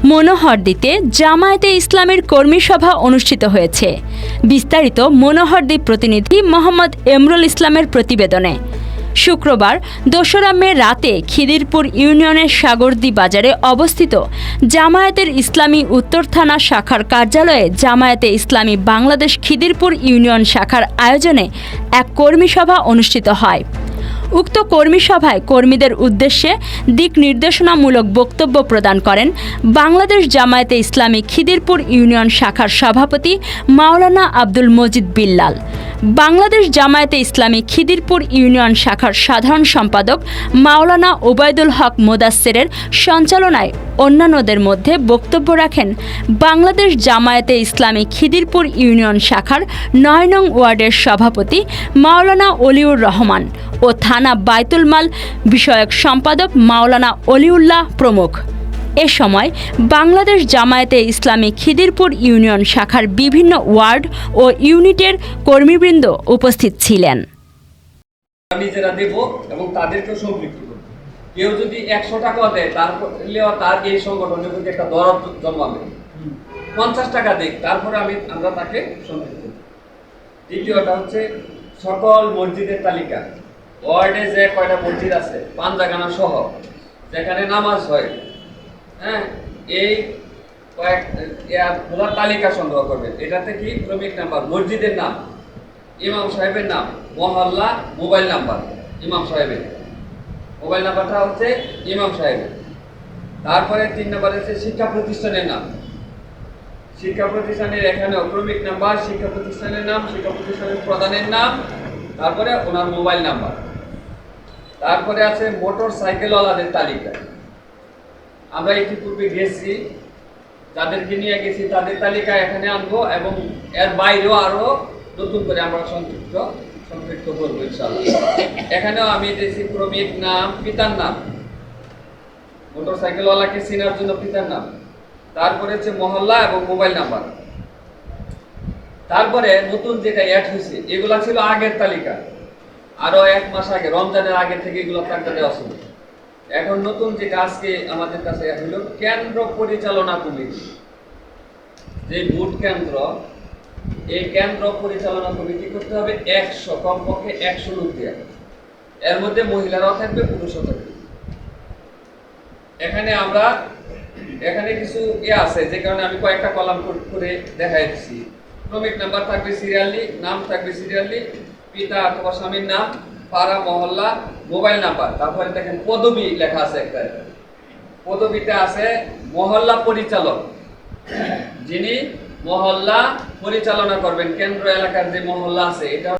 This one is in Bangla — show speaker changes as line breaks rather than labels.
মনোহরদীতে জামায়াতে ইসলামের কর্মী সভা অনুষ্ঠিত হয়েছে। বিস্তারিত মনোহরদী প্রতিনিধি মোহাম্মদ এমরুল ইসলামের প্রতিবেদনে। শুক্রবার ২রা মে রাতে খিদিরপুর ইউনিয়নের সাগরদী বাজারে অবস্থিত জামায়াতের ইসলামী উত্তর থানা শাখার কার্যালয়ে জামায়াতে ইসলামী বাংলাদেশ খিদিরপুর ইউনিয়ন শাখার আয়োজনে এক কর্মী সভা অনুষ্ঠিত হয়। উক্ত কর্মী সভায় কর্মীদের উদ্দেশ্যে দিক নির্দেশনামূলক বক্তব্য প্রদান করেন বাংলাদেশ জামায়াতে ইসলামী খিদিরপুর ইউনিয়ন শাখার সভাপতি মাওলানা আব্দুল মজিদ বিল্লাল, বাংলাদেশ জামায়াতে ইসলামী খিদিরপুর ইউনিয়ন শাখার সাধারণ সম্পাদক মাওলানা ওবায়দুল হক মোদাস্সেরের সঞ্চালনায়। অন্যান্যদের মধ্যে বক্তব্য রাখেন বাংলাদেশ জামায়াতে ইসলামী খিদিরপুর ইউনিয়ন শাখার ৯ নং ওয়ার্ডের সভাপতি মাওলানা অলিউর রহমান ও থানা বায়তুল মাল বিষয়ক সম্পাদক মাওলানা অলিউল্লাহ প্রমুখ। এ সময় বাংলাদেশ জামায়াতে ইসলামী খিদিরপুর ইউনিয়ন শাখার বিভিন্ন ওয়ার্ড ও ইউনিটের কর্মীবৃন্দ উপস্থিত ছিলেন।
নিজেরা দেব এবং তাদেরকেও সম্পৃক্ত করব। কেউ যদি ১০০ টাকা দেয় তার এই সংগঠনের প্রতি একটা দরদ জন্মাবে। ৫০ টাকা দেখ তারপরে আমরা তাকে সম্পৃক্ত করব। দ্বিতীয়টা হচ্ছে সকল মসজিদের তালিকা, ওয়ার্ডে যে কয়টা মসজিদ আছে পাঞ্জাগানা সহ যেখানে নামাজ হয়, হ্যাঁ, এই কয়েকগুলো তালিকা সংগ্রহ করবেন। এটাতে কি ক্রমিক নাম্বার, মসজিদের নাম, ইমাম সাহেবের নাম, মহল্লা, মোবাইল নাম্বার, ইমাম সাহেবের মোবাইল নাম্বারটা হচ্ছে ইমাম সাহেবের। তারপরে ৩ নম্বর হচ্ছে শিক্ষা প্রতিষ্ঠানের নাম, শিক্ষা প্রতিষ্ঠানের এখানেও ক্রমিক নাম্বার, শিক্ষা প্রতিষ্ঠানের নাম, শিক্ষা প্রতিষ্ঠানের প্রধানের নাম, তারপরে ওনার মোবাইল নাম্বার। তারপরে আছে মোটর সাইকেলওয়ালাদের তালিকা। আমরা ইতিপূর্বে গেছি, যাদেরকে নিয়ে গেছি তাদের তালিকা এখানে আনবো এবং এর বাইরেও আরো নতুন করে আমরা সম্পৃক্ত করবো ইনশাআল্লাহ। এখানেও আমি দিয়েছি ক্রমিক নাম, পিতার নাম, মোটর সাইকেলওয়ালাকে চেনার জন্য পিতার নাম, তারপরে হচ্ছে মহল্লা এবং মোবাইল নাম্বার। তারপরে নতুন যেটা অ্যাড হয়েছে এগুলা ছিল আগের তালিকা, আরো ১ মাস আগে রমজানের আগে থেকে এগুলো তালিকা দেওয়া ছিল। এখন নতুন যেটা আজকে আমাদের কাছে হলো কেন্দ্র পরিচালনা কমিটি। যে ভোট কেন্দ্র, এই কেন্দ্র পরিচালনা কমিটি করতে হবে ১০০, কমপক্ষে ১০০ লোক দিয়ে। এর মধ্যে মহিলারাও থাকবে, পুরুষও থাকবে। এখানে কিছু আছে যে কারণে আমি কয়েকটা কলাম করে দেখাই দিচ্ছি। ক্রমিক নাম্বার থাকবে সিরিয়ালি, নাম থাকবে সিরিয়ালি, পিতা অথবা স্বামীর নাম, পাড়া, মহল্লা, মোবাইল নাম্বার। তারপরে দেখেন পদবি লেখা আছে একটা, পদবিতে আছে মহল্লা পরিচালক, যিনি মহল্লা পরিচালনা করবেন। কেন্দ্র এলাকার যে মহল্লা আছে এটা